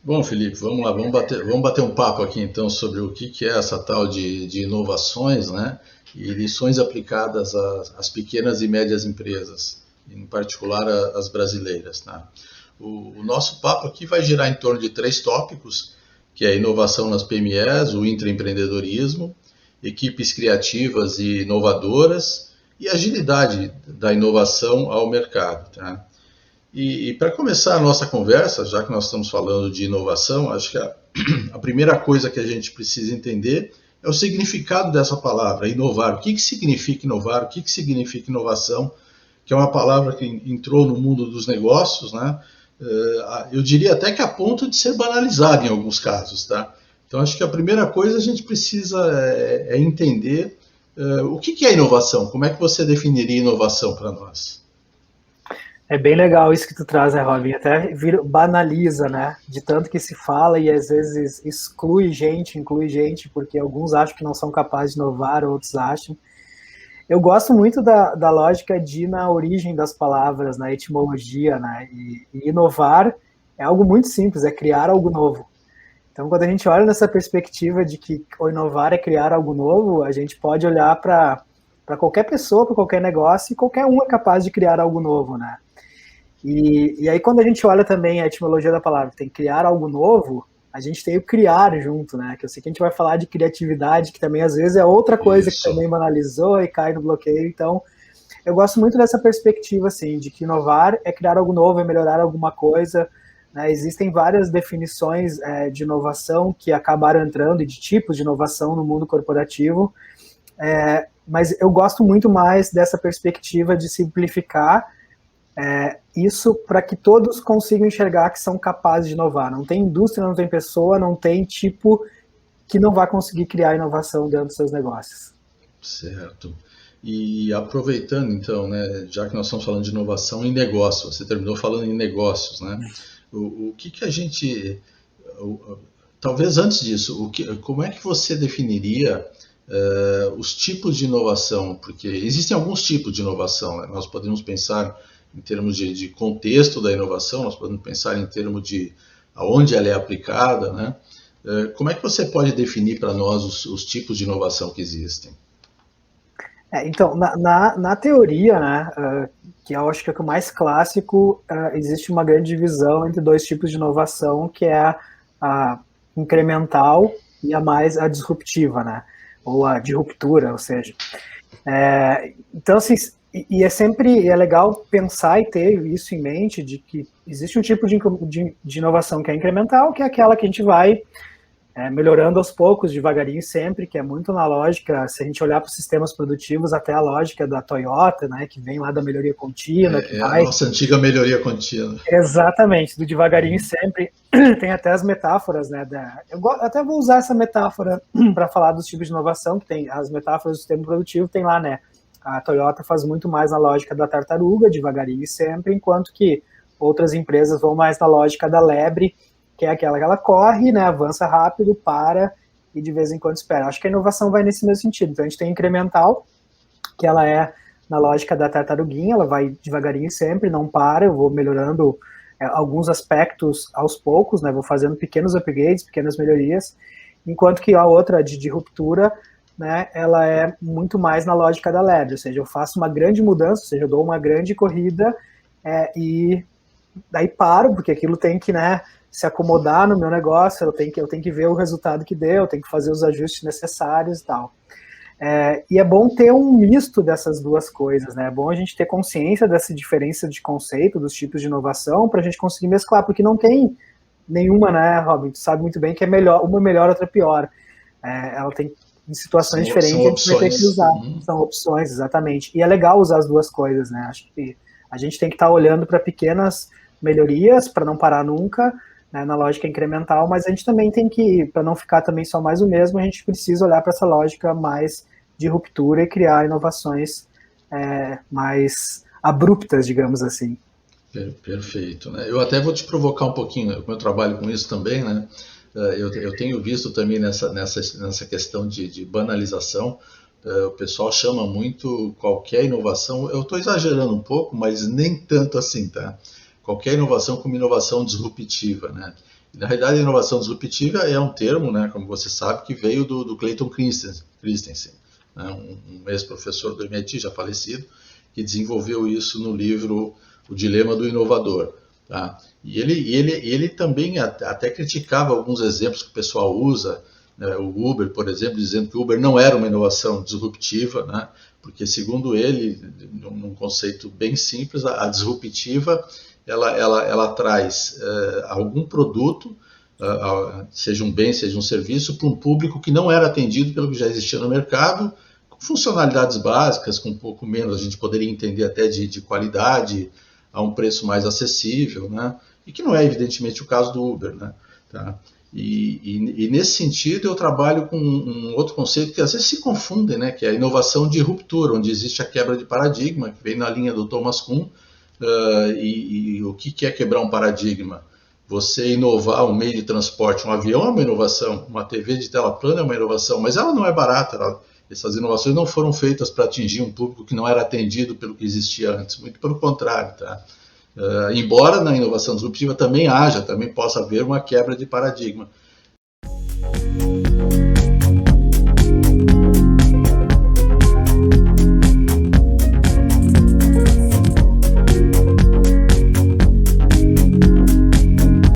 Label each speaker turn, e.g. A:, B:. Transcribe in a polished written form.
A: Bom, Felipe, vamos lá, vamos bater um papo aqui então sobre o que é essa tal de inovações, né? E lições aplicadas às pequenas e médias empresas, em particular as brasileiras, tá? O nosso papo aqui vai girar em torno de três tópicos, que é a inovação nas PMEs, o intraempreendedorismo, equipes criativas e inovadoras e agilidade da inovação ao mercado, tá? E para começar a nossa conversa, já que nós estamos falando de inovação, acho que a primeira coisa que a gente precisa entender é o significado dessa palavra, inovar. O que significa inovar? O que significa inovação? Que é uma palavra que entrou no mundo dos negócios, né? Eu diria até que a ponto de ser banalizada em alguns casos, tá? Então acho que a primeira coisa a gente precisa entender o que é inovação. Como é que você definiria inovação para nós?
B: É bem legal isso que tu traz, né, Robin? Até banaliza, né? De tanto que se fala e às vezes inclui gente, porque alguns acham que não são capazes de inovar, outros acham. Eu gosto muito da lógica de ir na origem das palavras, na etimologia, né? E inovar é algo muito simples, é criar algo novo. Então, quando a gente olha nessa perspectiva de que o inovar é criar algo novo, a gente pode olhar para qualquer pessoa, para qualquer negócio, e qualquer um é capaz de criar algo novo, né? E aí, quando a gente olha também a etimologia da palavra, tem criar algo novo, a gente tem o criar junto, né? Que eu sei que a gente vai falar de criatividade, que também às vezes é outra coisa que
A: Isso.
B: também banalizou e cai no bloqueio. Então, eu gosto muito dessa perspectiva, assim, de que inovar é criar algo novo, é melhorar alguma coisa, né? Existem várias definições de inovação que acabaram entrando, e de tipos de inovação no mundo corporativo, mas eu gosto muito mais dessa perspectiva de simplificar isso para que todos consigam enxergar que são capazes de inovar. Não tem indústria, não tem pessoa, não tem tipo que não vai conseguir criar inovação dentro dos seus negócios.
A: Certo. E aproveitando então, né, já que nós estamos falando de inovação em negócio, você terminou falando em negócios, né? O que a gente, talvez antes disso, como é que você definiria os tipos de inovação? Porque existem alguns tipos de inovação, né? Nós podemos pensar em termos de contexto da inovação, nós podemos pensar em termos de aonde ela é aplicada, né? Como é que você pode definir para nós os tipos de inovação que existem?
B: Então, na teoria, né, que eu acho que é o mais clássico, existe uma grande divisão entre dois tipos de inovação, que é a incremental e a disruptiva, né, ou a de ruptura, ou seja. Então, assim, e é sempre legal pensar e ter isso em mente, de que existe um tipo de inovação que é incremental, que é aquela que a gente vai melhorando aos poucos, devagarinho sempre, que é muito na lógica, se a gente olhar para os sistemas produtivos, até a lógica da Toyota, né, que vem lá da melhoria contínua, que
A: É a
B: vai...
A: nossa antiga melhoria contínua.
B: Exatamente, do devagarinho sempre. Tem até as metáforas, né, até vou usar essa metáfora para falar dos tipos de inovação, que tem as metáforas do sistema produtivo, tem lá, né, a Toyota faz muito mais na lógica da tartaruga, devagarinho e sempre, enquanto que outras empresas vão mais na lógica da lebre, que é aquela que ela corre, né, avança rápido, para e de vez em quando espera. Acho que a inovação vai nesse mesmo sentido. Então a gente tem incremental, que ela é na lógica da tartaruguinha, ela vai devagarinho sempre, não para, eu vou melhorando alguns aspectos aos poucos, né, vou fazendo pequenos upgrades, pequenas melhorias, enquanto que a outra de ruptura, né, ela é muito mais na lógica da lebre, ou seja, eu faço uma grande mudança, ou seja, eu dou uma grande corrida e daí paro, porque aquilo tem que, né, se acomodar no meu negócio, eu tenho que ver o resultado que deu, eu tenho que fazer os ajustes necessários e tal. E é bom ter um misto dessas duas coisas, né? É bom a gente ter consciência dessa diferença de conceito, dos tipos de inovação, para a gente conseguir mesclar, porque não tem nenhuma, né, Robin? Tu sabe muito bem que é melhor, uma melhor, outra pior. Ela tem em situações
A: São
B: diferentes, a gente vai ter que
A: opções.
B: usar.
A: Uhum.
B: São opções, exatamente. E é legal usar as duas coisas, né? Acho que a gente tem que estar olhando para pequenas melhorias, para não parar nunca, né, na lógica incremental, mas a gente também tem que, para não ficar também só mais o mesmo, a gente precisa olhar para essa lógica mais de ruptura e criar inovações mais abruptas, digamos assim.
A: Perfeito, né? Eu até vou te provocar um pouquinho, como eu trabalho com isso também, né? Eu tenho visto também nessa questão de banalização, o pessoal chama muito qualquer inovação, eu estou exagerando um pouco, mas nem tanto assim, tá? Qualquer inovação como inovação disruptiva, né? Na realidade, a inovação disruptiva é um termo, né, como você sabe, que veio do Clayton Christensen, né, um ex-professor do MIT, já falecido, que desenvolveu isso no livro O Dilema do Inovador. Tá? E ele também até criticava alguns exemplos que o pessoal usa, né, o Uber, por exemplo, dizendo que o Uber não era uma inovação disruptiva, né, porque, segundo ele, num conceito bem simples, a disruptiva ela traz algum produto, seja um bem, seja um serviço, para um público que não era atendido pelo que já existia no mercado, com funcionalidades básicas, com um pouco menos, a gente poderia entender até de qualidade, a um preço mais acessível, né? E que não é evidentemente o caso do Uber, né? Tá? E nesse sentido eu trabalho com um outro conceito que às vezes se confundem, né? Que é a inovação de ruptura, onde existe a quebra de paradigma, que vem na linha do Thomas Kuhn. E o que é quebrar um paradigma? Você inovar um meio de transporte, um avião é uma inovação, uma TV de tela plana é uma inovação, mas ela não é barata. Essas inovações não foram feitas para atingir um público que não era atendido pelo que existia antes, muito pelo contrário. Tá? Embora na inovação disruptiva também possa haver uma quebra de paradigma.